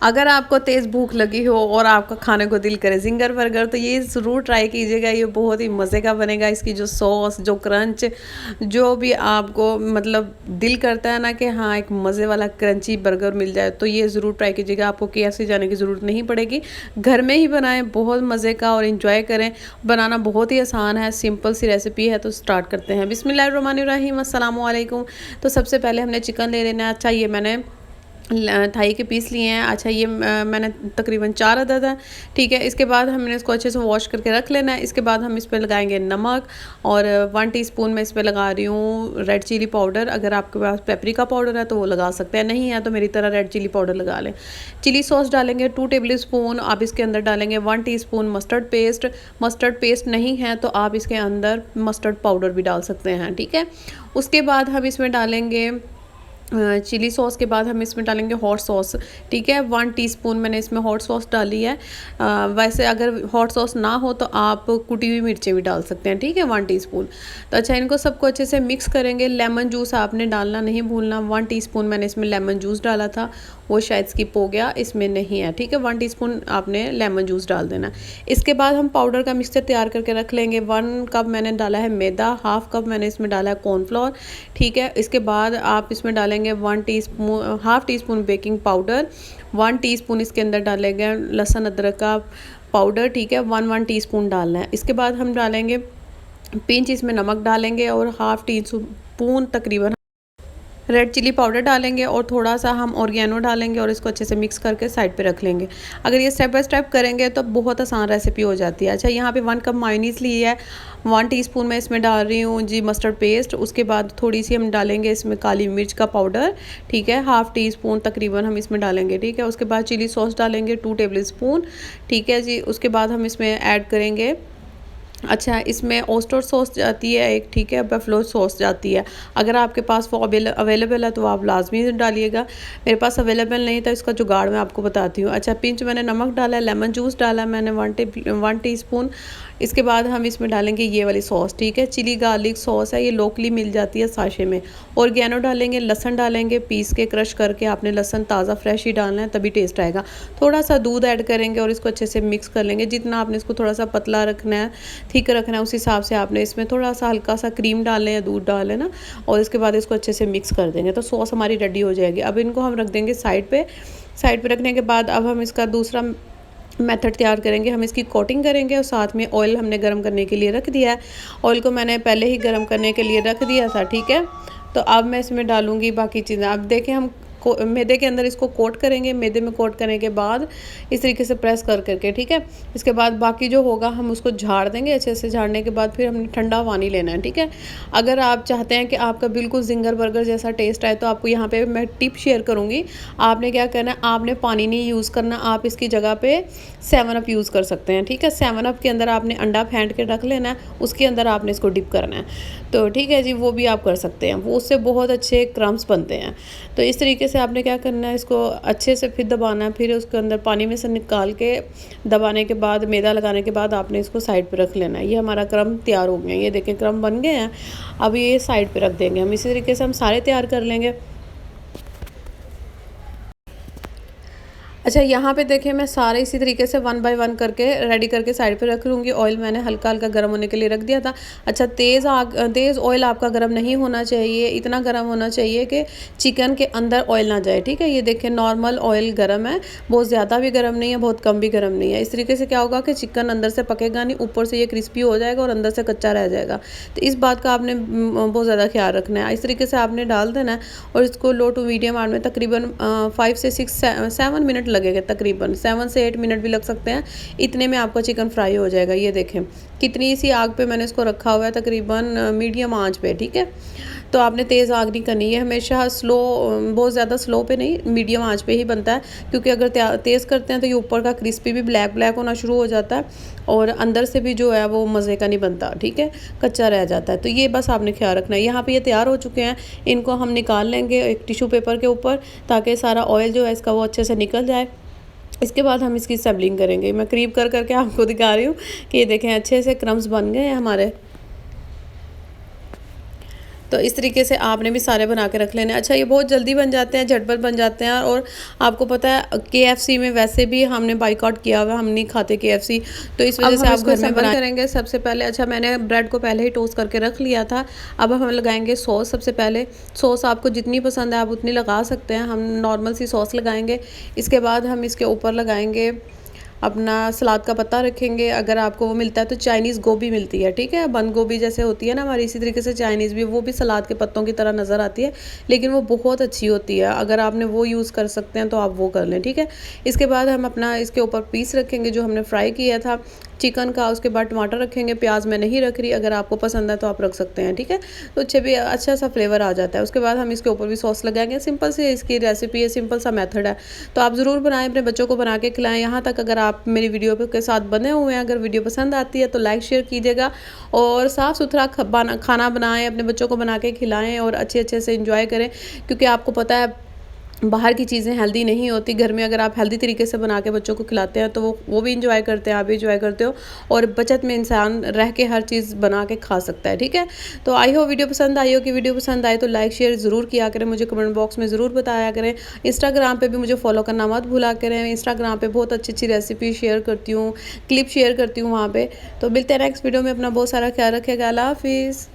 अगर आपको तेज़ भूख लगी हो और आपका खाने को दिल करे ज़िंगर बर्गर, तो ये ज़रूर ट्राई कीजिएगा। ये बहुत ही मज़े का बनेगा। इसकी जो सॉस, जो क्रंच, जो भी आपको मतलब दिल करता है ना कि हाँ, एक मज़े वाला क्रंची बर्गर मिल जाए, तो ये ज़रूर ट्राई कीजिएगा। आपको केएफसी जाने की ज़रूरत नहीं पड़ेगी। घर में ही बनाएँ, बहुत मज़े का और एन्जॉय करें। बनाना बहुत ही आसान है, सिंपल सी रेसिपी है। तो स्टार्ट करते हैं। बिस्मिल्लाहिर्रहमानिर्रहीम, अस्सलामु अलैकुम। तो सबसे पहले हमने चिकन ले लेना है। अच्छा, ये मैंने थाई के पीस लिए हैं। अच्छा, ये मैंने तकरीबन 4 अदद है, ठीक है। इसके बाद हमने इसको अच्छे से वॉश करके रख लेना है। इसके बाद हम इस पर लगाएंगे नमक और 1 टीस्पून मैं इस पर लगा रही हूँ रेड चिली पाउडर। अगर आपके पास पेपरिका पाउडर है तो वो लगा सकते हैं, नहीं है तो मेरी तरह रेड चिली पाउडर लगा लें। चिली सॉस डालेंगे 2 टेबल स्पून। आप इसके अंदर डालेंगे 1 teaspoon mustard paste. Mustard paste नहीं है तो आप इसके अंदर मस्टर्ड पाउडर भी डाल सकते हैं, ठीक है। उसके बाद हम इसमें डालेंगे चिली सॉस के बाद हम इसमें डालेंगे हॉट सॉस, ठीक है। 1 टीस्पून मैंने इसमें हॉट सॉस डाली है। वैसे अगर हॉट सॉस ना हो तो आप कुटी हुई मिर्चें भी डाल सकते हैं, ठीक है, 1 टीस्पून। तो अच्छा, इनको सबको अच्छे से मिक्स करेंगे। लेमन जूस आपने डालना नहीं भूलना। 1 टीस्पून मैंने इसमें लेमन जूस डाला था, वो शायद स्किप हो गया, इसमें नहीं है, ठीक है। 1 टीस्पून आपने लेमन जूस डाल देना। इसके बाद हम पाउडर का मिक्सचर तैयार करके रख लेंगे। 1 कप मैंने डाला है मैदा, हाफ कप मैंने इसमें डाला है कॉर्नफ्लोर, ठीक है। इसके बाद आप इसमें डालेंगे 1 teaspoon, half tea spoon baking powder, 1 teaspoon इसके अंदर डालेंगे लहसुन अदरक का पाउडर, ठीक है, 1 टीस्पून डालना है। इसके बाद हम डालेंगे पिंच इसमें नमक डालेंगे और हाफ टी स्पून तकरीबन रेड चिली पाउडर डालेंगे और थोड़ा सा हम ऑर्गेनो डालेंगे और इसको अच्छे से मिक्स करके साइड पे रख लेंगे। अगर ये स्टेप बाय स्टेप करेंगे तो बहुत आसान रेसिपी हो जाती है। अच्छा, यहाँ पे 1 कप मायोनीज़ ली है। 1 टीस्पून मैं इसमें डाल रही हूँ जी मस्टर्ड पेस्ट। उसके बाद थोड़ी सी हम डालेंगे इसमें काली मिर्च का पाउडर, ठीक है, हाफ टी स्पून तकरीबन हम इसमें डालेंगे, ठीक है। उसके बाद चिली सॉस डालेंगे 2 टेबल स्पून, ठीक है जी। उसके बाद हम इसमें ऐड करेंगे, अच्छा, इसमें ओस्टर सॉस जाती है एक, ठीक है, बफलो सॉस जाती है। अगर आपके पास वो अवेलेबल है तो आप लाजमी डालिएगा। मेरे पास अवेलेबल नहीं था, इसका जुगाड़ मैं आपको बताती हूँ। अच्छा, पिंच मैंने नमक डाला है, लेमन जूस डाला है मैंने 1 टीस्पून। इसके बाद हम इसमें डालेंगे ये वाली सॉस, ठीक है, चिली गार्लिक सॉस है, ये लोकली मिल जाती है साशे में। ऑर्गेनो डालेंगे, लहसन डालेंगे पीस के, क्रश करके। आपने लहसन ताज़ा फ्रेश ही डालना है तभी टेस्ट आएगा। थोड़ा सा दूध ऐड करेंगे और इसको अच्छे से मिक्स कर लेंगे। जितना आपने इसको थोड़ा सा पतला रखना है, थिक रखना है, उस हिसाब से आपने इसमें थोड़ा सा हल्का सा क्रीम डाल लें या दूध डाल लें ना, और इसके बाद इसको अच्छे से मिक्स कर देंगे तो सॉस हमारी रेडी हो जाएगी। अब इनको हम रख देंगे साइड पे। साइड पे रखने के बाद अब हम इसका दूसरा मेथड तैयार करेंगे। हम इसकी कोटिंग करेंगे और साथ में ऑयल हमने गर्म करने के लिए रख दिया है। ऑयल को मैंने पहले ही गर्म करने के लिए रख दिया था, ठीक है। तो अब मैं इसमें डालूंगी बाकी चीज़ें। अब देखें, हम मैदे के अंदर इसको कोट करेंगे। मैदे में कोट करने के बाद इस तरीके से प्रेस कर करके, ठीक है। इसके बाद बाकी जो होगा हम उसको झाड़ देंगे। अच्छे से झाड़ने के बाद फिर हमने ठंडा पानी लेना है, ठीक है। अगर आप चाहते हैं कि आपका बिल्कुल जिंगर बर्गर जैसा टेस्ट आए तो आपको यहाँ पे मैं टिप शेयर करूँगी। आपने क्या करना है, आपने पानी नहीं यूज़ करना, आप इसकी जगह पे 7 अप यूज़ कर सकते हैं, ठीक है। 7 अप के अंदर आपने अंडा फेंट के रख लेना है, उसके अंदर आपने इसको डिप करना है, तो ठीक है जी, वो भी आप कर सकते हैं। वो उससे बहुत अच्छे क्रम्स बनते हैं। तो इस तरीके से आपने क्या करना है, इसको अच्छे से फिर दबाना है। फिर उसके अंदर पानी में से निकाल के दबाने के बाद, मैदा लगाने के बाद आपने इसको साइड पे रख लेना है। ये हमारा क्रम तैयार हो गया, ये देखें क्रम बन गए हैं। अब ये साइड पे रख देंगे। हम इसी तरीके से हम सारे तैयार कर लेंगे। अच्छा, यहाँ पे देखें, मैं सारे इसी तरीके से 1 बाय 1 करके रेडी करके साइड पे रख लूँगी। ऑयल मैंने हल्का हल्का गर्म होने के लिए रख दिया था। अच्छा, तेज़ ऑयल आपका गर्म नहीं होना चाहिए, इतना गर्म होना चाहिए कि चिकन के अंदर ऑयल ना जाए, ठीक है। ये देखें, नॉर्मल ऑयल गर्म है, बहुत ज़्यादा भी गर्म नहीं है, बहुत कम भी गर्म नहीं है। इस तरीके से क्या होगा कि चिकन अंदर से पकेगा नहीं, ऊपर से ये क्रिस्पी हो जाएगा और अंदर से कच्चा रह जाएगा। तो इस बात का आपने बहुत ज़्यादा ख्याल रखना है। इस तरीके से आपने डाल देना है और इसको लो टू मीडियम आंच में तकरीबन 5 से 7 मिनट लगेगा, तकरीबन 7 से 8 मिनट भी लग सकते हैं। इतने में आपका चिकन फ्राई हो जाएगा। ये देखें कितनी सी आग पे मैंने इसको रखा हुआ है, तकरीबन मीडियम आंच पे, ठीक है। तो आपने तेज़ आग नहीं करनी है, हमेशा स्लो, बहुत ज़्यादा स्लो पे नहीं, मीडियम आंच पे ही बनता है। क्योंकि अगर तेज़ करते हैं तो ये ऊपर का क्रिस्पी भी ब्लैक ब्लैक होना शुरू हो जाता है और अंदर से भी जो है वो मज़े का नहीं बनता, ठीक है, कच्चा रह जाता है। तो ये बस आपने ख्याल रखना है। यहाँ पे ये तैयार हो चुके हैं, इनको हम निकाल लेंगे एक टिश्यू पेपर के ऊपर, ताकि सारा ऑयल जो है इसका वो अच्छे से निकल जाए। इसके बाद हम इसकी सैम्पलिंग करेंगे। मैं करीब कर करके आपको दिखा रही हूँ कि ये देखें अच्छे से क्रम्स बन गए हैं हमारे। तो इस तरीके से आपने भी सारे बना के रख लेने। अच्छा, ये बहुत जल्दी बन जाते हैं, झटपट बन जाते हैं। और आपको पता है KFC में वैसे भी हमने बाइकआउट किया हुआ है, हम नहीं खाते KFC, तो इस वजह से आप घर में बना करेंगे। सबसे पहले अच्छा, मैंने ब्रेड को पहले ही टोस्ट करके रख लिया था। अब हम लगाएंगे सॉस। सबसे पहले सॉस आपको जितनी पसंद है आप उतनी लगा सकते हैं, हम नॉर्मल सी सॉस लगाएंगे। इसके बाद हम इसके ऊपर लगाएंगे अपना सलाद का पत्ता रखेंगे। अगर आपको वो मिलता है तो चाइनीज़ गोभी मिलती है, ठीक है, बंद गोभी जैसे होती है ना हमारी, इसी तरीके से चाइनीज़ भी, वो भी सलाद के पत्तों की तरह नज़र आती है, लेकिन वो बहुत अच्छी होती है। अगर आपने वो यूज़ कर सकते हैं तो आप वो कर लें, ठीक है। इसके बाद हम अपना इसके ऊपर पीस रखेंगे जो हमने फ्राई किया था चिकन का। उसके बाद टमाटर रखेंगे, प्याज मैं नहीं रख रही, अगर आपको पसंद है तो आप रख सकते हैं, ठीक है। तो अच्छा सा फ्लेवर आ जाता है। उसके बाद हम इसके ऊपर भी सॉस लगाएंगे। सिंपल सी इसकी रेसिपी है, सिंपल सा मेथड है, तो आप ज़रूर बनाएं, अपने बच्चों को बना के खिलाएं। यहाँ तक अगर आप मेरी वीडियो के साथ बने हुए हैं, अगर वीडियो पसंद आती है तो लाइक शेयर कीजिएगा और साफ़ सुथरा खाना बनाएं, अपने बच्चों को बना के खिलाएं और अच्छे से इंजॉय करें, क्योंकि आपको पता है बाहर की चीज़ें हेल्दी नहीं होती। घर में अगर आप हेल्दी तरीके से बना के बच्चों को खिलाते हैं तो वो भी इंजॉय करते हैं, आप भी इंजॉय करते हो, और बचत में इंसान रह के हर चीज़ बना के खा सकता है, ठीक है। तो आई हो वीडियो पसंद आई हो, कि वीडियो पसंद आए तो लाइक शेयर ज़रूर किया करें, मुझे कमेंट बॉक्स में ज़रूर बताया करें। इंस्टाग्राम पर भी मुझे फॉलो करना मत भूला करें। इंस्टाग्राम पर बहुत अच्छी रेसिपी शेयर करती हूँ, क्लिप शेयर करती हूँ वहाँ पर। तो मिलते हैं नेक्स्ट वीडियो में। अपना बहुत सारा ख्याल रखेगा। अल्लाह हाफिज़।